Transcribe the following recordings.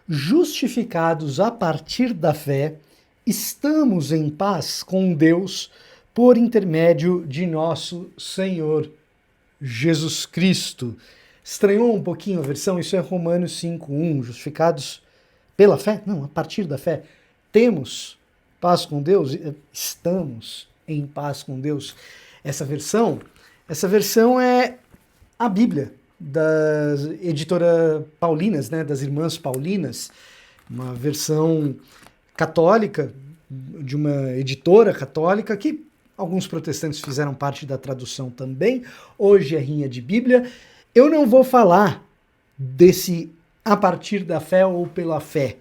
justificados a partir da fé, estamos em paz com Deus por intermédio de nosso Senhor Jesus Cristo. Estranhou um pouquinho a versão? Isso é Romanos 5:1, justificados pela fé? Não, a partir da fé. Temos paz com Deus? Estamos em paz com Deus. Essa versão é a Bíblia da editora Paulinas, né, das Irmãs Paulinas, uma versão católica, de uma editora católica, que alguns protestantes fizeram parte da tradução também. Hoje é Rinha de Bíblia. Eu não vou falar desse a partir da fé ou pela fé,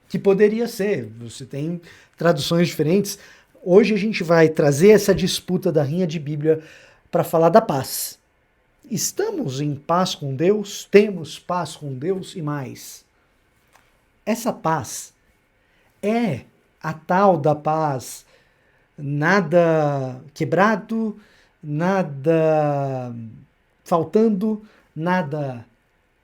que poderia ser, você tem traduções diferentes. Hoje a gente vai trazer essa disputa da Rinha de Bíblia para falar da paz. Estamos em paz com Deus? Temos paz com Deus e mais? Essa paz é a tal da paz, nada quebrado, nada faltando, nada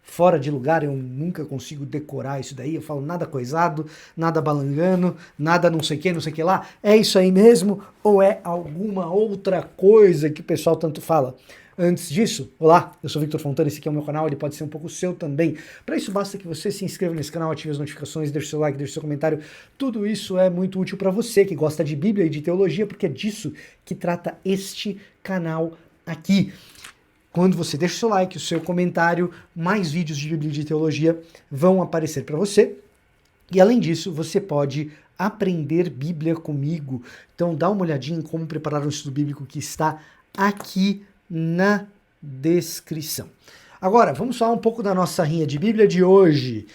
fora de lugar. Eu nunca consigo decorar isso daí. Eu falo nada coisado, nada balangando, nada não sei o que lá. É isso aí mesmo? Ou é alguma outra coisa que o pessoal tanto fala? Antes disso, olá, eu sou Victor Fontana, esse aqui é o meu canal, ele pode ser um pouco seu também. Para isso basta que você se inscreva nesse canal, ative as notificações, deixe seu like, deixe seu comentário. Tudo isso é muito útil para você que gosta de Bíblia e de teologia, porque é disso que trata este canal aqui. Quando você deixa o seu like, o seu comentário, mais vídeos de Bíblia e de teologia vão aparecer para você. E além disso, você pode aprender Bíblia comigo. Então dá uma olhadinha em como preparar um estudo bíblico que está aqui na descrição. Agora, vamos falar um pouco da nossa Rinha de Bíblia de hoje.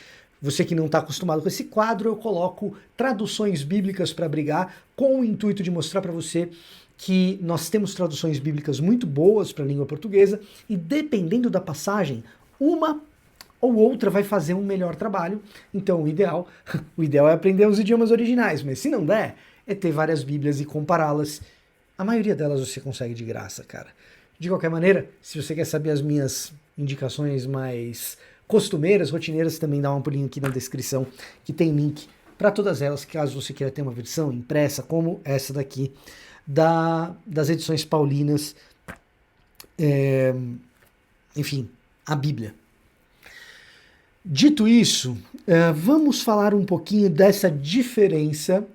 Você que não está acostumado com esse quadro, eu coloco traduções bíblicas para brigar, com o intuito de mostrar para você que nós temos traduções bíblicas muito boas para a língua portuguesa e, dependendo da passagem, uma ou outra vai fazer um melhor trabalho. Então, o ideal é aprender os idiomas originais, mas se não der, é ter várias Bíblias e compará-las. A maioria delas você consegue de graça, cara. De qualquer maneira, se você quer saber as minhas indicações mais costumeiras, rotineiras, também dá um pulinho aqui na descrição, que tem link para todas elas, caso você queira ter uma versão impressa, como essa daqui, das edições paulinas, enfim, a Bíblia. Dito isso, vamos falar um pouquinho dessa diferença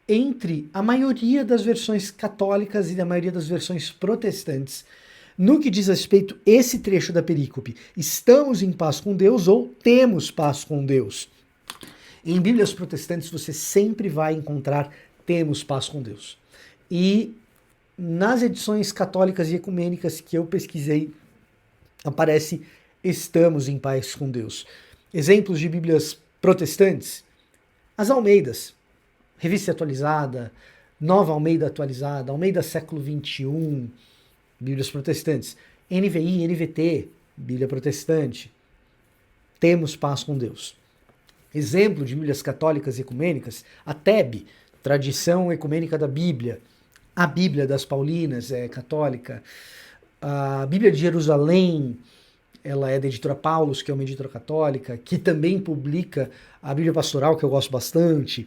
entre a maioria das versões católicas e a maioria das versões protestantes, no que diz respeito a esse trecho da perícope. Estamos em paz com Deus ou temos paz com Deus? Em Bíblias protestantes você sempre vai encontrar temos paz com Deus. E nas edições católicas e ecumênicas que eu pesquisei, aparece estamos em paz com Deus. Exemplos de Bíblias protestantes: as Almeidas, Revista Atualizada, Nova Almeida Atualizada, Almeida Século XXI, Bíblias protestantes. NVI, NVT, Bíblia protestante. Temos paz com Deus. Exemplo de Bíblias católicas e ecumênicas: a TEB, Tradição Ecumênica da Bíblia. A Bíblia das Paulinas é católica. A Bíblia de Jerusalém, ela é da editora Paulus, que é uma editora católica, que também publica a Bíblia Pastoral, que eu gosto bastante.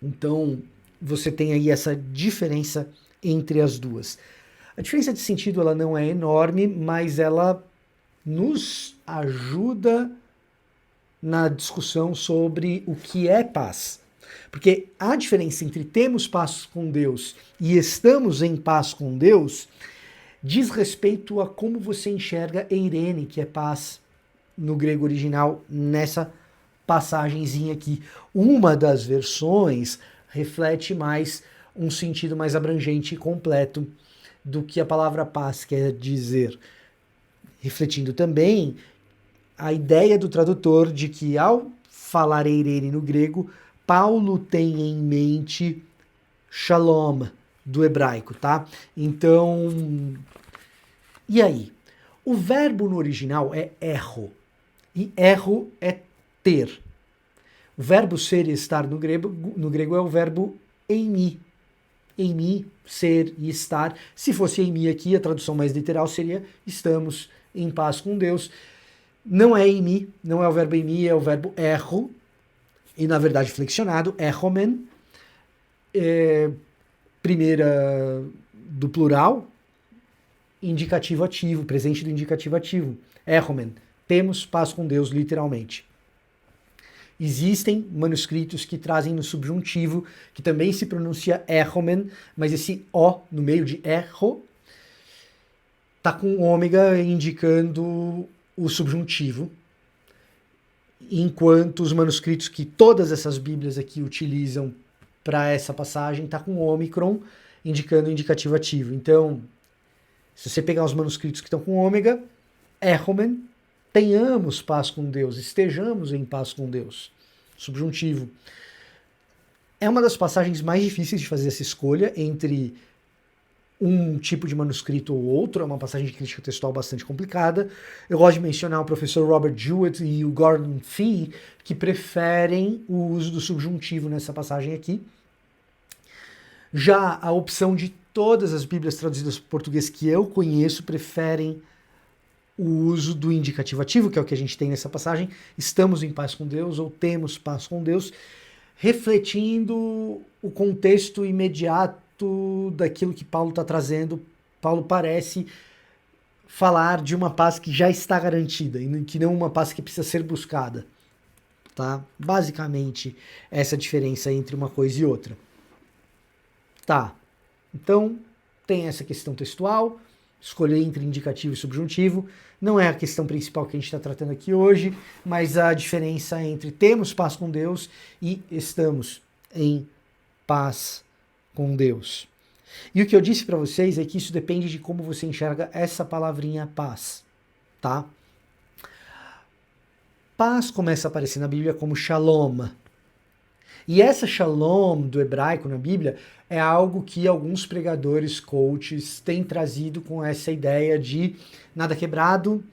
Então, você tem aí essa diferença entre as duas. A diferença de sentido ela não é enorme, mas ela nos ajuda na discussão sobre o que é paz. Porque a diferença entre temos paz com Deus e estamos em paz com Deus diz respeito a como você enxerga eirene, que é paz no grego original, nessa passagenzinha aqui. Uma das versões reflete mais um sentido mais abrangente e completo do que a palavra paz quer dizer, refletindo também a ideia do tradutor de que, ao falar eirene no grego, Paulo tem em mente shalom do hebraico, tá? Então, e aí? O verbo no original é erro, e erro é ter. O verbo ser e estar no grego é o verbo eimi. Eimi, ser e estar. Se fosse eimi aqui, a tradução mais literal seria estamos em paz com Deus. Não é eimi, não é o verbo eimi, é o verbo erro, e na verdade flexionado, echomen, primeira do plural, indicativo ativo, presente do indicativo ativo, echomen, temos paz com Deus, literalmente. Existem manuscritos que trazem no subjuntivo, que também se pronuncia echomen, mas esse O no meio de echo tá com ômega indicando o subjuntivo, enquanto os manuscritos que todas essas bíblias aqui utilizam para essa passagem tá com ômicron indicando o indicativo ativo. Então, se você pegar os manuscritos que estão com ômega, echomen, tenhamos paz com Deus, estejamos em paz com Deus. Subjuntivo. É uma das passagens mais difíceis de fazer essa escolha entre um tipo de manuscrito ou outro, é uma passagem de crítica textual bastante complicada. Eu gosto de mencionar o professor Robert Jewett e o Gordon Fee, que preferem o uso do subjuntivo nessa passagem aqui. Já a opção de todas as bíblias traduzidas para o português que eu conheço preferem o uso do indicativo ativo, que é o que a gente tem nessa passagem, estamos em paz com Deus ou temos paz com Deus, refletindo o contexto imediato daquilo que Paulo está trazendo. Paulo parece falar de uma paz que já está garantida e que não uma paz que precisa ser buscada. Tá? Basicamente, essa diferença entre uma coisa e outra. Tá, então tem essa questão textual, escolher entre indicativo e subjuntivo, não é a questão principal que a gente está tratando aqui hoje, mas a diferença entre temos paz com Deus e estamos em paz com Deus. E o que eu disse para vocês é que isso depende de como você enxerga essa palavrinha paz, tá? Paz começa a aparecer na Bíblia como shalom. E essa shalom do hebraico na Bíblia é algo que alguns pregadores, coaches, têm trazido com essa ideia de nada quebrado,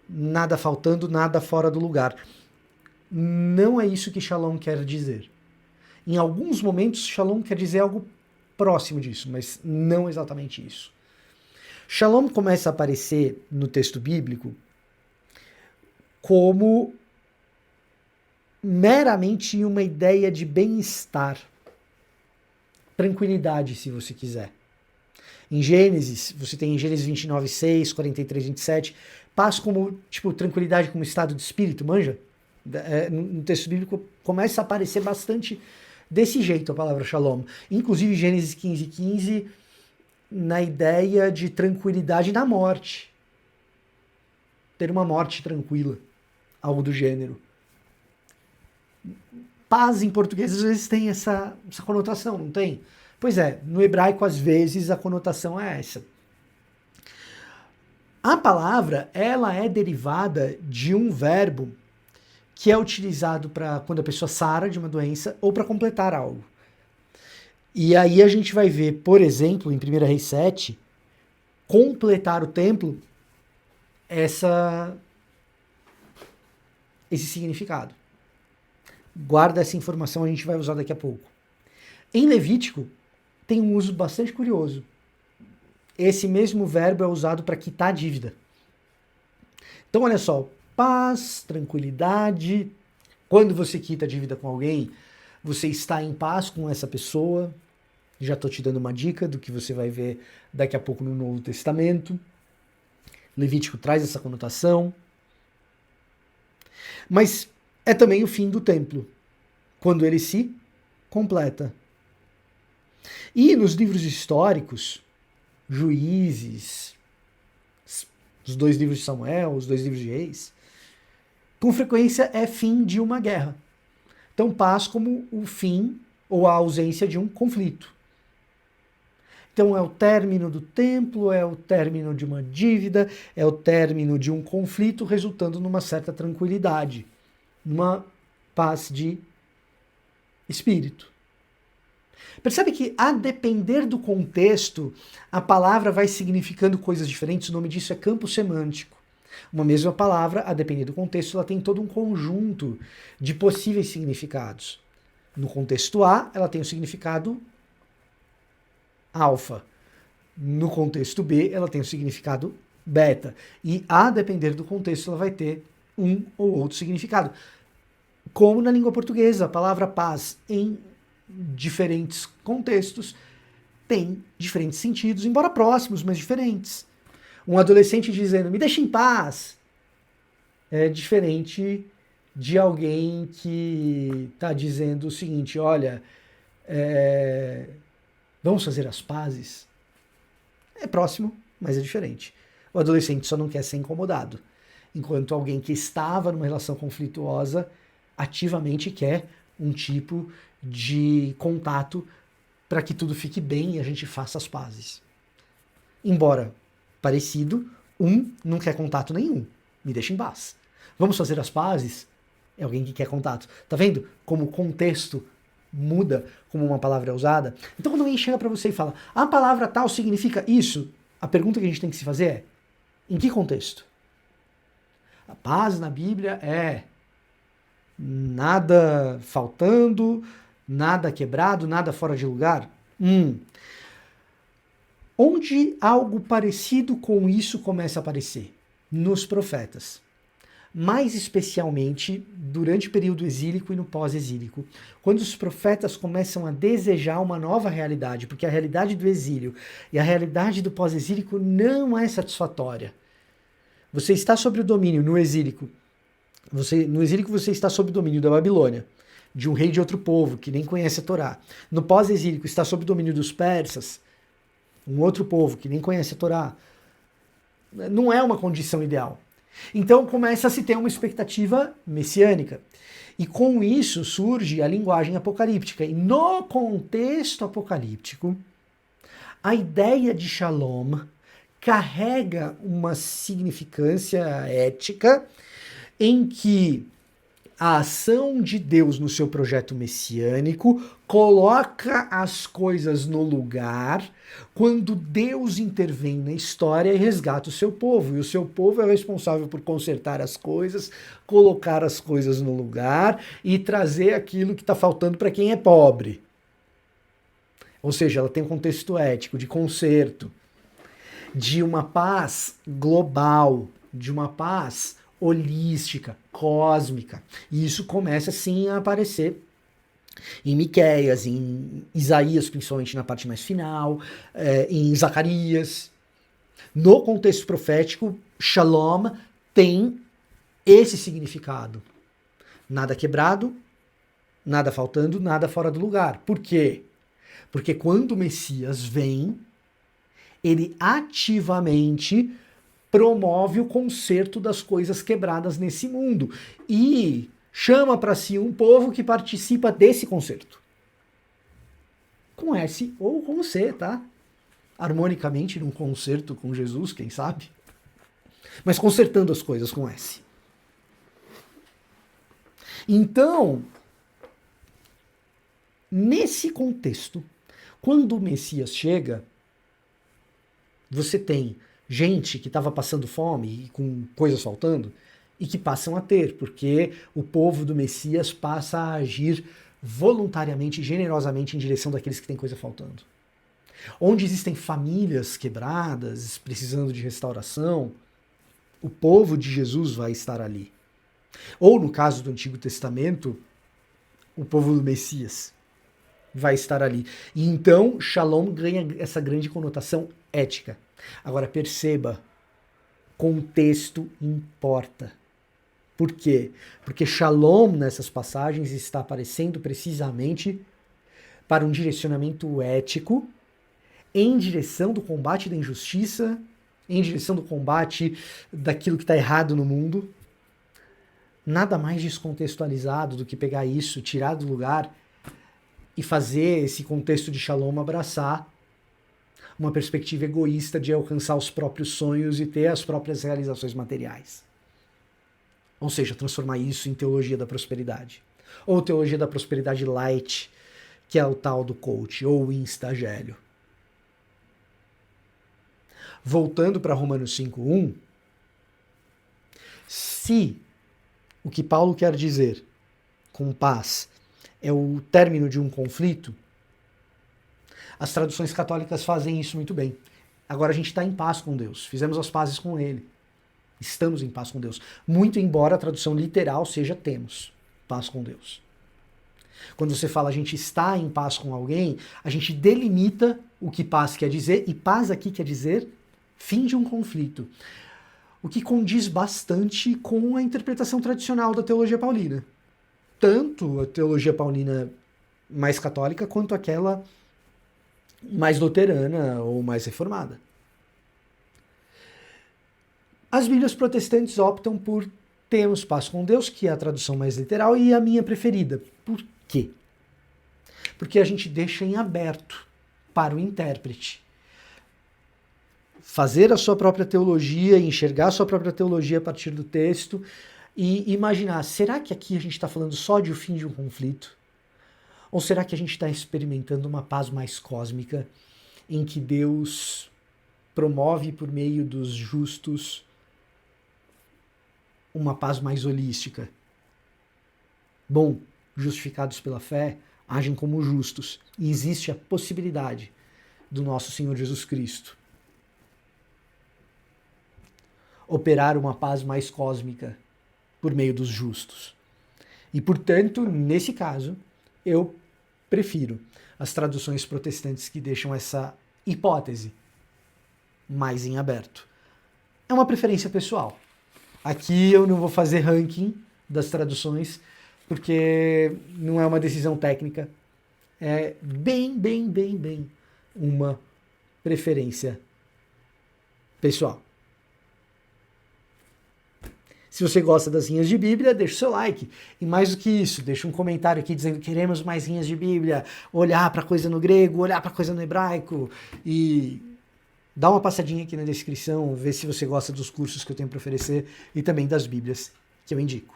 nada faltando, nada fora do lugar. Não é isso que shalom quer dizer. Em alguns momentos, shalom quer dizer algo próximo disso, mas não exatamente isso. Shalom começa a aparecer no texto bíblico como meramente uma ideia de bem-estar, tranquilidade, se você quiser. Em Gênesis, você tem em Gênesis 29:6, 43:27, paz como, tipo, tranquilidade como estado de espírito, manja? No texto bíblico começa a aparecer bastante desse jeito a palavra shalom. Inclusive Gênesis 15:15, na ideia de tranquilidade na morte. Ter uma morte tranquila, algo do gênero. Paz em português às vezes tem essa conotação, não tem? Pois é, no hebraico às vezes a conotação é essa. A palavra, ela é derivada de um verbo que é utilizado para quando a pessoa sara de uma doença ou para completar algo. E aí a gente vai ver, por exemplo, em 1 Reis 7, completar o templo, esse significado. Guarda essa informação, a gente vai usar daqui a pouco. Em Levítico, tem um uso bastante curioso. Esse mesmo verbo é usado para quitar a dívida. Então, olha só, paz, tranquilidade. Quando você quita a dívida com alguém, você está em paz com essa pessoa. Já estou te dando uma dica do que você vai ver daqui a pouco no Novo Testamento. Levítico traz essa conotação. Mas é também o fim do templo, quando ele se completa. E nos livros históricos, Juízes, os 2 livros de Samuel, os 2 livros de Reis, com frequência é fim de uma guerra. Então, paz como o fim ou a ausência de um conflito. Então, é o término do templo, é o término de uma dívida, é o término de um conflito, resultando numa certa tranquilidade, numa paz de espírito. Percebe que, a depender do contexto, a palavra vai significando coisas diferentes. O nome disso é campo semântico. Uma mesma palavra, a depender do contexto, ela tem todo um conjunto de possíveis significados. No contexto A, ela tem o significado alfa. No contexto B, ela tem o significado beta. E, a depender do contexto, ela vai ter um ou outro significado. Como na língua portuguesa, a palavra paz em diferentes contextos tem diferentes sentidos, embora próximos, mas diferentes. Um adolescente dizendo, me deixa em paz, é diferente de alguém que está dizendo o seguinte, olha, vamos fazer as pazes? É próximo, mas é diferente. O adolescente só não quer ser incomodado, enquanto alguém que estava numa relação conflituosa ativamente quer um tipo de contato para que tudo fique bem e a gente faça as pazes. Embora parecido, um não quer contato nenhum. Me deixa em paz. Vamos fazer as pazes? É alguém que quer contato. Tá vendo como o contexto muda como uma palavra é usada? Então quando alguém chega para você e fala, a palavra tal significa isso, a pergunta que a gente tem que se fazer é, em que contexto? A paz na Bíblia é nada faltando, nada quebrado, nada fora de lugar? Onde algo parecido com isso começa a aparecer? Nos profetas. Mais especialmente durante o período exílico e no pós-exílico, quando os profetas começam a desejar uma nova realidade, porque a realidade do exílio e a realidade do pós-exílico não é satisfatória. Você está sob o domínio, no exílico, no exílico você está sob o domínio da Babilônia, de um rei de outro povo que nem conhece a Torá. No pós-exílico está sob o domínio dos persas, um outro povo que nem conhece a Torá. Não é uma condição ideal. Então começa a se ter uma expectativa messiânica. E com isso surge a linguagem apocalíptica. E no contexto apocalíptico, a ideia de Shalom carrega uma significância ética em que a ação de Deus no seu projeto messiânico coloca as coisas no lugar quando Deus intervém na história e resgata o seu povo. E o seu povo é o responsável por consertar as coisas, colocar as coisas no lugar e trazer aquilo que está faltando para quem é pobre. Ou seja, ela tem um contexto ético de conserto, de uma paz global, de uma paz holística, cósmica. E isso começa sim a aparecer em Miqueias, em Isaías, principalmente na parte mais final, em Zacarias. No contexto profético, Shalom tem esse significado. Nada quebrado, nada faltando, nada fora do lugar. Por quê? Porque quando o Messias vem, ele ativamente promove o conserto das coisas quebradas nesse mundo e chama para si um povo que participa desse conserto. Com S ou com C, tá? Harmonicamente num concerto com Jesus, quem sabe? Mas consertando as coisas com S. Então, nesse contexto, quando o Messias chega, você tem gente que estava passando fome e com coisas faltando e que passam a ter, porque o povo do Messias passa a agir voluntariamente e generosamente em direção daqueles que têm coisa faltando. Onde existem famílias quebradas, precisando de restauração, o povo de Jesus vai estar ali. Ou no caso do Antigo Testamento, o povo do Messias vai estar ali. E então Shalom ganha essa grande conotação ética. Agora perceba, contexto importa. Por quê? Porque Shalom nessas passagens está aparecendo precisamente para um direcionamento ético em direção do combate da injustiça, em direção do combate daquilo que está errado no mundo. Nada mais descontextualizado do que pegar isso, tirar do lugar e fazer esse contexto de Shalom abraçar uma perspectiva egoísta de alcançar os próprios sonhos e ter as próprias realizações materiais. Ou seja, transformar isso em teologia da prosperidade. Ou teologia da prosperidade light, que é o tal do coach, ou o instagélio. Voltando para Romanos 5:1, se o que Paulo quer dizer com paz é o término de um conflito, as traduções católicas fazem isso muito bem. Agora a gente está em paz com Deus, fizemos as pazes com Ele. Estamos em paz com Deus. Muito embora a tradução literal seja temos. paz com Deus. Quando você fala a gente está em paz com alguém, a gente delimita o que paz quer dizer, e paz aqui quer dizer fim de um conflito. O que condiz bastante com a interpretação tradicional da teologia paulina. Tanto a teologia paulina mais católica, quanto aquela mais luterana ou mais reformada. As Bíblias protestantes optam por termos paz com Deus, que é a tradução mais literal, e a minha preferida. Por quê? Porque a gente deixa em aberto para o intérprete fazer a sua própria teologia, enxergar a sua própria teologia a partir do texto e imaginar, será que aqui a gente está falando só de o fim de um conflito? Ou será que a gente está experimentando uma paz mais cósmica, em que Deus promove por meio dos justos uma paz mais holística? Bom, justificados pela fé, agem como justos. E existe a possibilidade do nosso Senhor Jesus Cristo operar uma paz mais cósmica por meio dos justos. E, portanto, nesse caso, eu prefiro as traduções protestantes que deixam essa hipótese mais em aberto. É uma preferência pessoal. Aqui eu não vou fazer ranking das traduções, porque não é uma decisão técnica. É bem uma preferência pessoal. Se você gosta das linhas de Bíblia, deixa o seu like. E mais do que isso, deixa um comentário aqui dizendo que queremos mais linhas de Bíblia, olhar para coisa no grego, olhar para coisa no hebraico. E dá uma passadinha aqui na descrição, ver se você gosta dos cursos que eu tenho para oferecer e também das Bíblias que eu indico.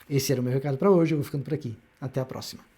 Esse era o meu recado para hoje, eu vou ficando por aqui. Até a próxima.